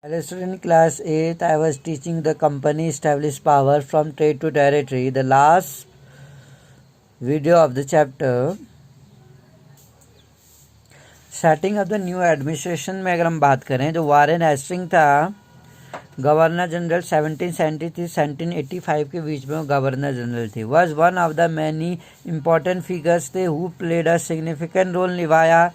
Hello student, class 8th. I was teaching the company established power from trade to territory. The last video of the chapter setting of the new administration में अगर हम बात करें जो Warren Hasting था governor general 1773 1785 के बीच में वो गवर्नर जनरल थे। Was one of the many important figures थे who played a significant role निभाया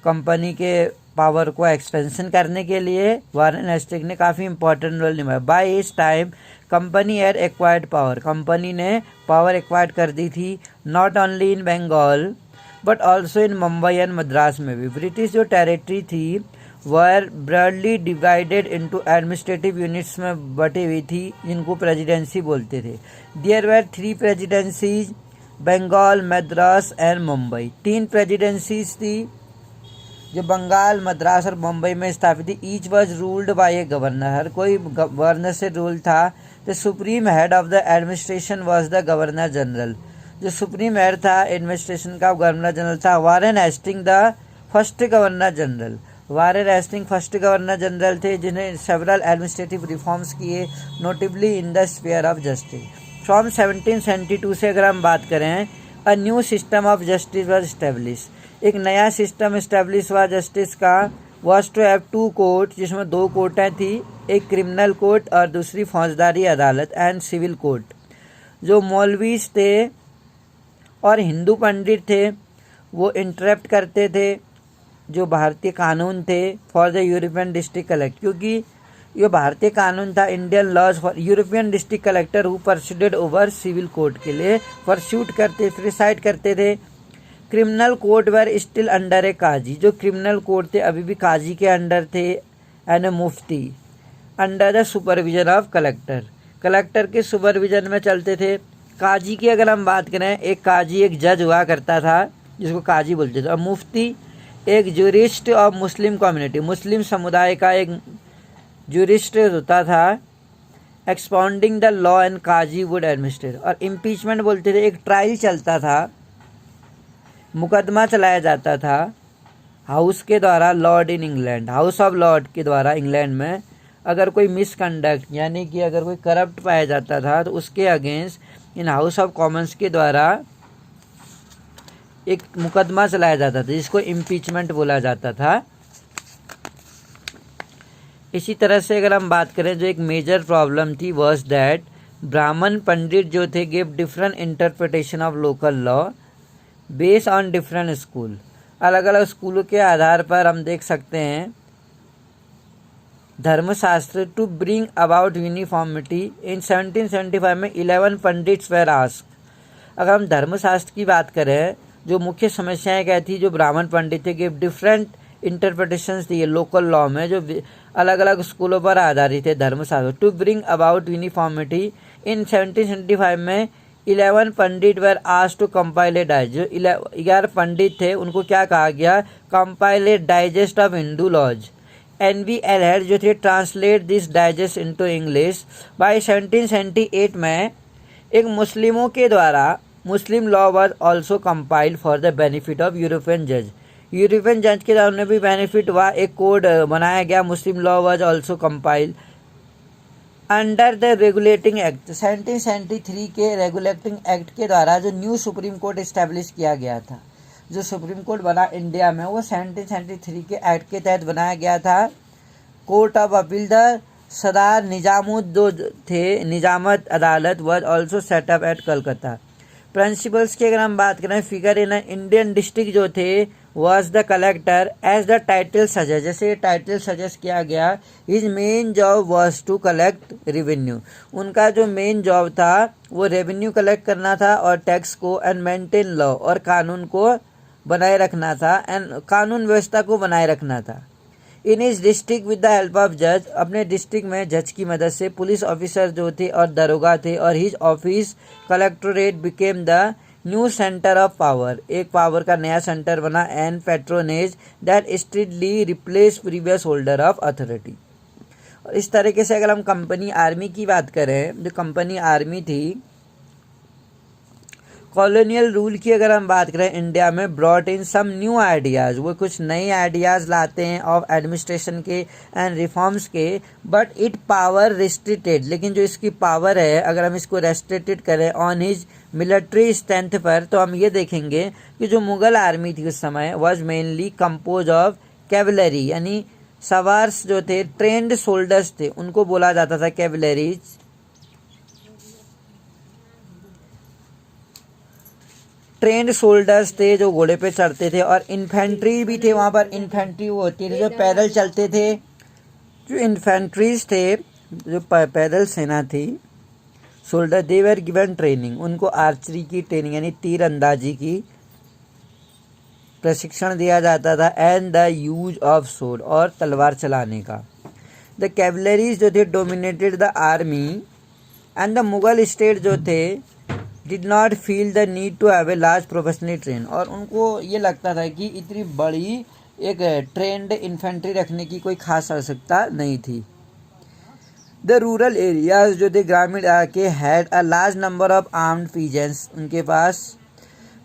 कंपनी के पावर को एक्सपेंशन करने के लिए वारेन हेस्टिंग ने काफ़ी इंपॉर्टेंट रोल निभाया। बाय इस time company had acquired power, company ने पावर एक्वायर्ड कर दी थी not only in Bengal but also in Mumbai and Madras में भी। ब्रिटिश जो टेरिटरी थी were broadly divided into administrative units में बटी हुई थी जिनको प्रेसिडेंसी बोलते थे। There were 3 presidencies Bengal Madras and Mumbai. 3 presidencies थी जो बंगाल मद्रास और मुंबई में स्थापित थी। Each was ruled by a governor, हर कोई गवर्नर से रूल था। The supreme head of the administration was the governor general, जो सुप्रीम हेड था एडमिनिस्ट्रेशन का गवर्नर जनरल था। Warren Hasting the first governor general, Warren Hasting first governor general थे जिन्हें सेवरल एडमिनिस्ट्रेटिव रिफॉर्म्स किए notably in the sphere of justice. From 1772 से अगर हम बात करें a new system of justice was establish, एक नया सिस्टम इस्टेब्लिश हुआ जस्टिस का। वॉज टू हैव 2 कोर्ट, जिसमें 2 कोर्टें थी, एक क्रिमिनल कोर्ट और दूसरी फौजदारी अदालत एंड सिविल कोर्ट। जो मौलवीज थे और हिंदू पंडित थे वो इंटरप्ट करते थे जो भारतीय कानून थे for the European district collector, क्योंकि ये भारतीय कानून था Indian laws for European district collector who persuaded over civil court के लिए परस्यूट करते प्रिसाइड करते थे। Criminal court were still under a qazi, जो क्रिमिनल कोर्ट थे अभी भी काजी के अंडर थे and A Mufti under the supervision of collector, collector के सुपरविजन में चलते थे। काजी की अगर हम बात करें एक काजी एक जज हुआ करता था जिसको काजी बोलते थे, और मुफ्ती एक jurist of Muslim community, Muslim समुदाय का एक जूरिस्ट होता था expounding the law and qazi would administrate. और इम्पीचमेंट बोलते थे, एक ट्रायल चलता था, मुकदमा चलाया जाता था हाउस के द्वारा, Lord in England, house of Lord के द्वारा इंग्लैंड में। अगर कोई मिसकंडक्ट यानी कि अगर कोई करप्ट पाया जाता था तो उसके against in house of Commons के द्वारा एक मुकदमा चलाया जाता था जिसको इम्पीचमेंट बोला जाता था। इसी तरह से अगर हम बात करें जो एक मेजर प्रॉब्लम थी वॉज दैट ब्राह्मण पंडित जो थे give different interpretation of local law based on different school, अलग अलग स्कूलों के आधार पर हम देख सकते हैं धर्मशास्त्र to bring about uniformity. In 1775 में 11 पंडित्स वेर आस्क्ड। अगर हम धर्मशास्त्र की बात करें जो मुख्य समस्याएं क्या थी, जो ब्राह्मण पंडित थे गिव डिफरेंट इंटरप्रिटेशंस दिए लोकल लॉ में जो अलग अलग स्कूलों पर आधारित है Dharmashastra. To bring about uniformity in 1775 में 11 pandit were asked to compile a digest, जो 11 पंडित थे उनको क्या कहा गया, compile a digest of Hindu laws. NVL head जो थे translate this digest into English. By 1778 में एक मुस्लिमों के द्वारा Muslim law was also compiled for the benefit of European जज, यूरोपियन जज के द्वारा उन्हें भी बेनिफिट हुआ, एक कोड बनाया गया मुस्लिम law was also compiled under the regulating act. 1773 के रेगुलेटिंग एक्ट के द्वारा जो न्यू सुप्रीम कोर्ट इस्टेब्लिश किया गया था, जो सुप्रीम कोर्ट बना इंडिया में वो 1773 के एक्ट के तहत बनाया गया था। Court of appeal the Sadar Nizamuddin जो थे Nizamat Adalat was also set up at Calcutta. Principles की अगर हम बात करें फिगर इन इंडियन डिस्ट्रिक्ट जो थे was the collector as the title suggest, जैसे टाइटल सजेस्ट किया गया। His main job was to collect revenue, उनका जो मेन जॉब था वो रेवेन्यू कलेक्ट करना था और टैक्स को एंड मेंटेन लॉ और कानून को बनाए रखना था एंड कानून व्यवस्था को बनाए रखना था। In his district with the help of जज, अपने डिस्ट्रिक्ट में जज की मदद से पुलिस ऑफिसर जो थे और दरोगा थे, और his office collectorate became the new centre of power, एक पावर का नया सेंटर बना and patronage that strictly replace previous holder of authority. और इस तरीके से अगर हम कंपनी आर्मी की बात करें, जो कंपनी आर्मी थी कॉलोनियल रूल की अगर हम बात करें इंडिया में, brought in some new ideas, वो कुछ नए आइडियाज़ लाते हैं ऑफ एडमिनिस्ट्रेशन के एंड रिफॉर्म्स के, बट इट पावर रिस्ट्रिक्टेड, लेकिन जो इसकी पावर है अगर हम इसको रेस्ट्रिक्टेड करें ऑन हिज मिलिट्री स्ट्रेंथ पर, तो हम ये देखेंगे कि जो मुग़ल आर्मी थी उस समय was mainly compose of cavalry, यानी सवार्स जो थे ट्रेंड सोल्जर्स थे, उनको बोला जाता था कैवलरीज। ट्रेंड सोल्जर्स थे जो घोड़े पे चढ़ते थे, और इन्फेंट्री भी थे वहाँ पर। इन्फेंट्री वो होती थी जो पैदल चलते थे। जो इन्फेंट्रीज थे, जो पैदल सेना थी, soldier, they were given training, उनको आर्चरी की ट्रेनिंग यानी तीर अंदाजी की प्रशिक्षण दिया जाता था, and the use of sword, और तलवार चलाने का। द कैवलरीज जो थे dominated the army, and the Mughal state जो थे did not feel the need to have a large professionally train, और उनको ये लगता था कि इतनी बड़ी एक ट्रेंड इन्फेंट्री रखने की कोई खास आवश्यकता नहीं थी। द रूरल एरियाज जो थे ग्रामीण इलाके had a large number of armed peasants, उनके पास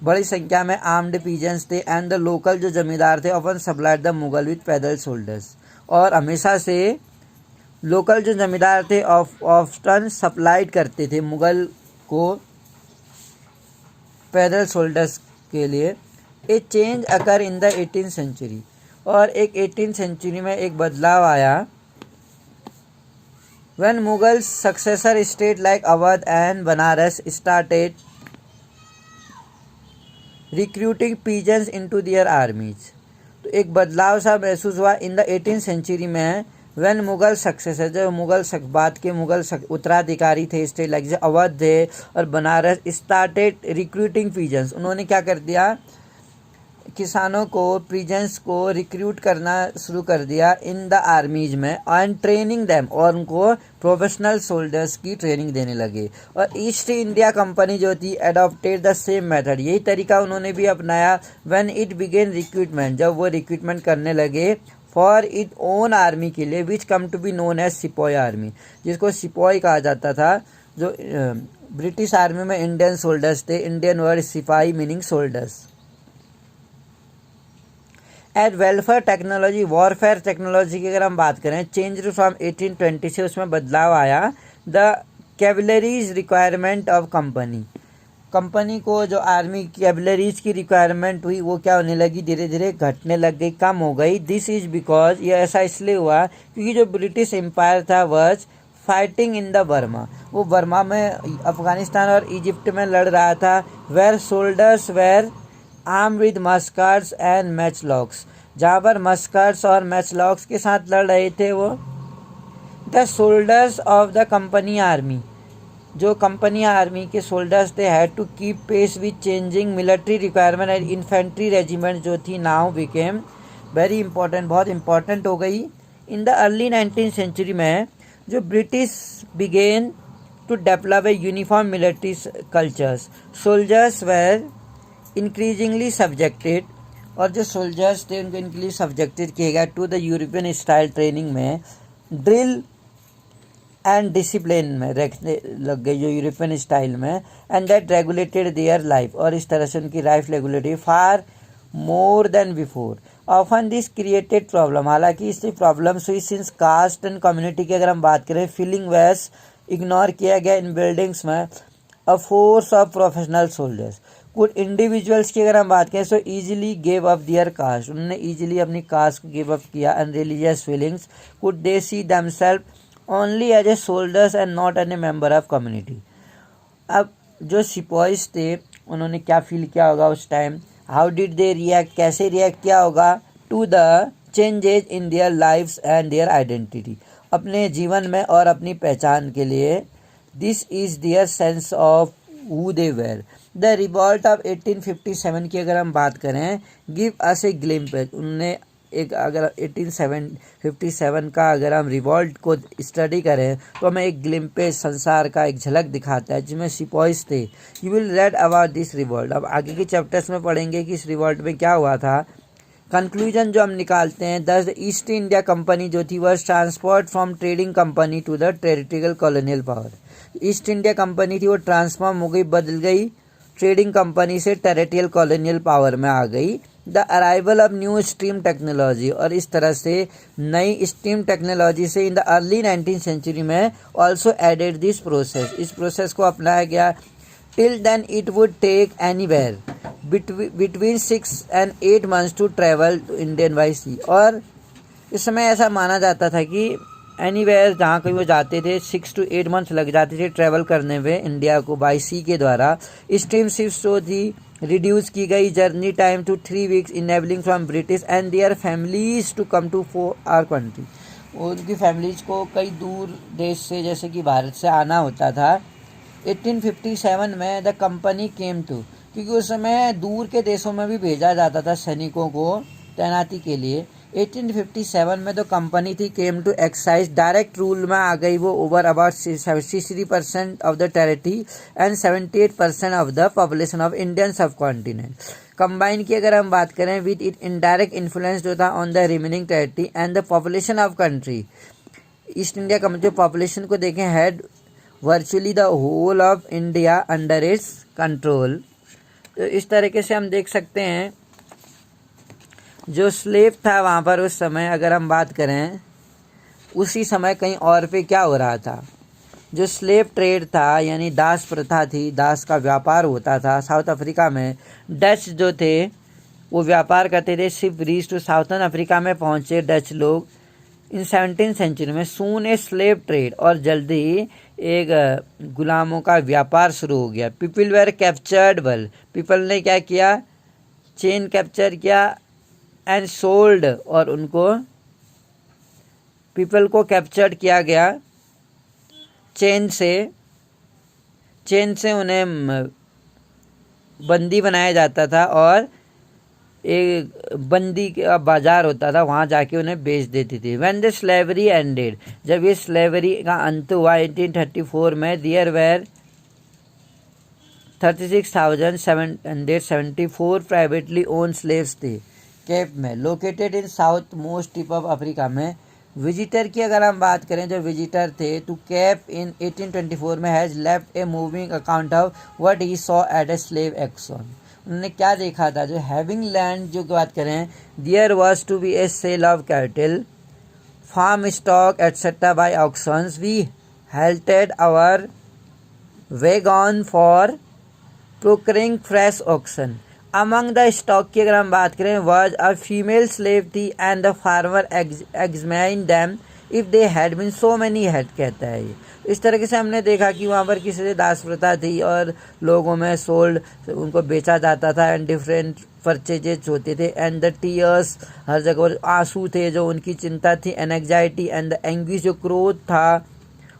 बड़ी संख्या में आर्म्ड पीजेंट्स थे, एंड द लोकल जो जमींदार थे often supplied the Mughal with पैदल सोल्जर्स, और हमेशा से लोकल जो जमींदार थे ऑफ्टन सप्लाइड करते थे मुगल को पैदल सोल्जर्स के लिए। A change occur in the 18th century, और एक 18th सेंचुरी में एक बदलाव आया। When Mughal successor state like Awadh and Banaras started recruiting peasants into their armies, तो एक बदलाव सा महसूस हुआ इन द 18th सेंचुरी में। व्हेन मुगल सक्सेसर, जो मुगल बाद के मुगल उत्तराधिकारी थे स्टेट लाइक जो अवध थे और बनारस, स्टार्टेड रिक्रूटिंग पीजेंट्स, उन्होंने क्या कर दिया, किसानों को, पीजेंट्स को रिक्रूट करना शुरू कर दिया इन द आर्मीज में, एंड ट्रेनिंग देम, और उनको प्रोफेशनल सोल्जर्स की ट्रेनिंग देने लगे। और ईस्ट इंडिया कंपनी जो थी एडॉप्टेड द सेम मेथड, यही तरीका उन्होंने भी अपनाया। व्हेन इट बिगेन रिक्रूटमेंट, जब वो रिक्रूटमेंट करने लगे फॉर इट ओन आर्मी के लिए, which come to be known as sipahi army, जिसको सिपाही कहा जाता था। जो ब्रिटिश आर्मी में इंडियन सोल्जर्स थे, Indian word sipahi meaning soldiers. At welfare technology, warfare technology की अगर हम बात करें, चेंज फ्रॉम 1820 से उसमें बदलाव आया। द कैवलरीज रिक्वायरमेंट ऑफ कंपनी को जो आर्मी कैवलरीज की रिक्वायरमेंट हुई वो क्या होने लगी, धीरे धीरे घटने लग गई, कम हो गई। दिस इज बिकॉज, ये ऐसा इसलिए हुआ क्योंकि जो ब्रिटिश एम्पायर था was fighting in the Burma, वो बर्मा में, अफगानिस्तान और इजिप्ट में लड़ रहा था। Where soldiers were arm with muskets and matchlocks, जहाँ पर मस्कट्स और मैचलॉक्स के साथ लड़ रहे थे वो। The soldiers of the company army, जो कंपनी आर्मी के सोल्जर्स थे, had to keep pace with changing military requirement, and infantry regiment जो थी नाउ बिकेम वेरी इंपॉर्टेंट, बहुत इंपॉर्टेंट हो गई। In the early 19th century में जो British began to develop a uniform military cultures, soldiers were increasingly subjected, और जो soldiers थे उनको इंक्रीज सब्जेक्टेड किया गया to the European style training में, ड्रिल एंड डिसिप्लिन में रखने लग गई जो यूरोपियन स्टाइल में, and that regulated their life, और इस तरह से उनकी life regulated far more than before. Often this created problem, हालांकि इससे प्रॉब्लम्स हुई सिंस कास्ट एंड कम्युनिटी की अगर हम बात करें, फीलिंग वैस इग्नोर किया गया इन बिल्डिंग्स में a force of professional soldiers. कुछ इंडिविजुअल्स की अगर हम बात करें, so easily gave up their caste, उन्होंने ईजिली अपनी कास्ट को गिव अप किया, and religious feelings could they see themselves only as a soldiers and not an a member of community. अब जो सिपाहीज थे उन्होंने क्या फील किया होगा उस time, how did they react, कैसे रिएक्ट किया होगा to the changes in their lives and their identity, अपने जीवन में और अपनी पहचान के लिए। This is their sense of who they were. The revolt of 1857 की अगर हम बात करें, गिव अस ए ग्लिम्पस, उन्होंने एक, अगर 1857 का अगर हम रिवॉल्ट को स्टडी करें तो हमें एक ग्लिम्पेज, संसार का एक झलक दिखाता है जिसमें सिपाहीज थे। You will read about this revolt, अब आगे के चैप्टर्स में पढ़ेंगे कि इस रिवॉल्ट में क्या हुआ था। कंक्लूजन जो हम निकालते हैं, दस ईस्ट इंडिया कंपनी जो थी वह transport from trading company to the territorial colonial power. East India company थी वो ट्रांसफॉर्म हो गई, बदल गई ट्रेडिंग कंपनी से टेरिटोरियल कॉलोनियल पावर में आ गई। The arrival of new steam technology, और इस तरह से नई स्टीम टेक्नोलॉजी से in the early 19th century में ऑल्सो एडेड दिस प्रोसेस, इस प्रोसेस को अपनाया गया। Till then it would take anywhere between 6 and 8 months to travel to Indian by sea, और इस समय ऐसा माना जाता था कि एनीवेयर जहाँ कहीं वो जाते थे 6 to 8 months लग जाते थे ट्रैवल करने में इंडिया को बाई सी के द्वारा। स्टीम शिप्स जो थी रिड्यूस की गई journey time to 3 weeks, enabling from British and their families to come to our country. उनकी फैमिलीज को कई दूर देश से जैसे कि भारत से आना होता था। 1857 में द कंपनी केम टू, क्योंकि उस समय दूर के देशों में भी भेजा जाता था सैनिकों को तैनाती के लिए। 1857 में तो कंपनी थी came to excise direct rule में आ गई वो over about 63% of the territory and 78% of the population of Indian subcontinent. Combine की अगर हम बात करें विद इट इनडायरेक्ट इन्फ्लुएंस जो था on the remaining territory and the population of country. East India का जो पॉपुलेशन को देखें had virtually the whole of India under its control. तो इस तरीके से हम देख सकते हैं जो स्लेव था वहाँ पर उस समय अगर हम बात करें उसी समय कहीं और पे क्या हो रहा था। जो स्लेव ट्रेड था यानी दास प्रथा थी, दास का व्यापार होता था साउथ अफ्रीका में। डच जो थे वो व्यापार करते थे, ship reach to southern Africa में पहुँचे डच लोग इन 17th सेंचुरी में। सून ए स्लेव ट्रेड, और जल्दी ही एक गुलामों का व्यापार शुरू हो गया। People were captured well, people ने क्या किया, चेन कैप्चर किया एंड सोल्ड, और उनको पीपल को कैप्चर्ड किया गया चेन से उन्हें बंदी बनाया जाता था, और एक बंदी का बाजार होता था वहाँ जाके उन्हें बेच देती थी। व्हेन द स्लेवरी एंडेड, जब ये स्लेवरी का अंत हुआ 1834 में, there were 36,774 privately owned slaves थे केप में, located in south most tip of Africa में। विजिटर की अगर हम बात करें, जो विजिटर थे टू केप इन 1824 में has left a moving account of what he saw at a slave action. उन्होंने क्या देखा था, जो हैविंग लैंड जो बात करें, there was to be a sale of cattle, farm stock etcetera by auctions, we halted our wagon for procuring fresh oxen. Among the stock की अगर हम बात करें was a female slave थी and the farmer examined them if they had been so many head कहता है ये। इस तरीके से हमने देखा कि वहाँ पर किसी से दास प्रथा थी और लोगों में सोल्ड उनको बेचा जाता था एंड डिफरेंट परचेजेज होते थे एंड द टीयर्स हर जगह आंसू थे जो उनकी चिंता थी and anxiety and the anguish जो क्रोध था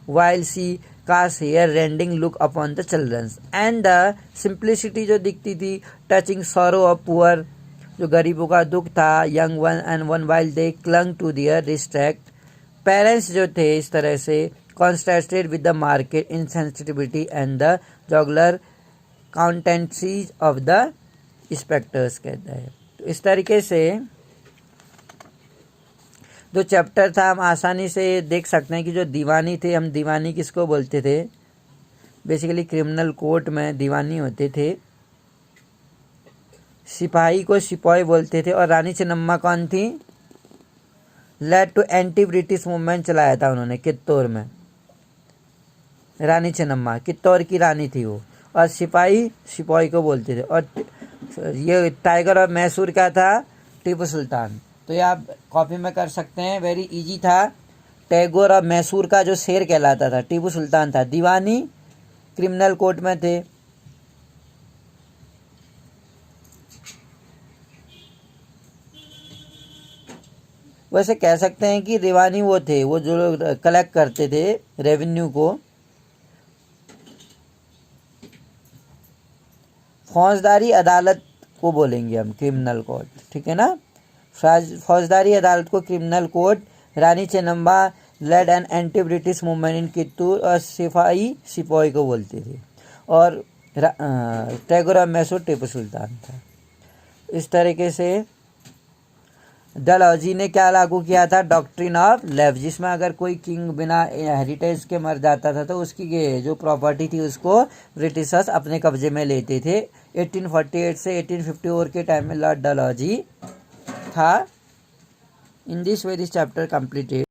while sea cast hair rending look upon the childrens and the simplicity जो दिखती थी टचिंग सॉरो ऑफ पुअर जो गरीबों का दुख था young one and one while they clung to their distract parents जो थे इस तरह से contrasted with the market insensitivity and the jugular countenances of the specters कहता है। तो इस तरीके से जो चैप्टर था हम आसानी से देख सकते हैं कि जो दीवानी थे, हम दीवानी किसको बोलते थे, बेसिकली क्रिमिनल कोर्ट में दीवानी होते थे, सिपाही को सिपाही बोलते थे और रानी चन्नम्मा कौन थी, led to anti British movement चलाया था उन्होंने कित्तौर में, रानी चन्नम्मा कित्तौर की रानी थी वो, और सिपाही सिपाही को बोलते थे। और ये टाइगर ऑफ मैसूर का था टीपू सुल्तान। तो ये आप कॉपी में कर सकते हैं, वेरी इजी था। टैगोर ऑफ मैसूर का जो शेर कहलाता था टीपू सुल्तान था। दीवानी क्रिमिनल कोर्ट में थे। वैसे कह सकते हैं कि दीवानी वो थे, वो जो कलेक्ट करते थे रेवेन्यू को। फौजदारी अदालत को बोलेंगे हम क्रिमिनल कोर्ट, ठीक है ना। फौजदारी अदालत को criminal court. Rani Channamma led an anti British movement in Kittur और सिपाही सिपाही को बोलते थे। और टैगोर ऑफ मैसूर टीपू सुल्तान था। इस तरीके से डलहौजी ने क्या लागू किया था? डॉक्ट्रिन ऑफ लेफ्ट, जिसमें अगर कोई किंग बिना हेरिटेज के मर जाता था तो उसकी जो प्रॉपर्टी थी उसको ब्रिटिशर्स अपने कब्जे में लेते थे। 1848 से 1854 के टाइम में लॉर्ड डलहौजी था। In this way this chapter completed.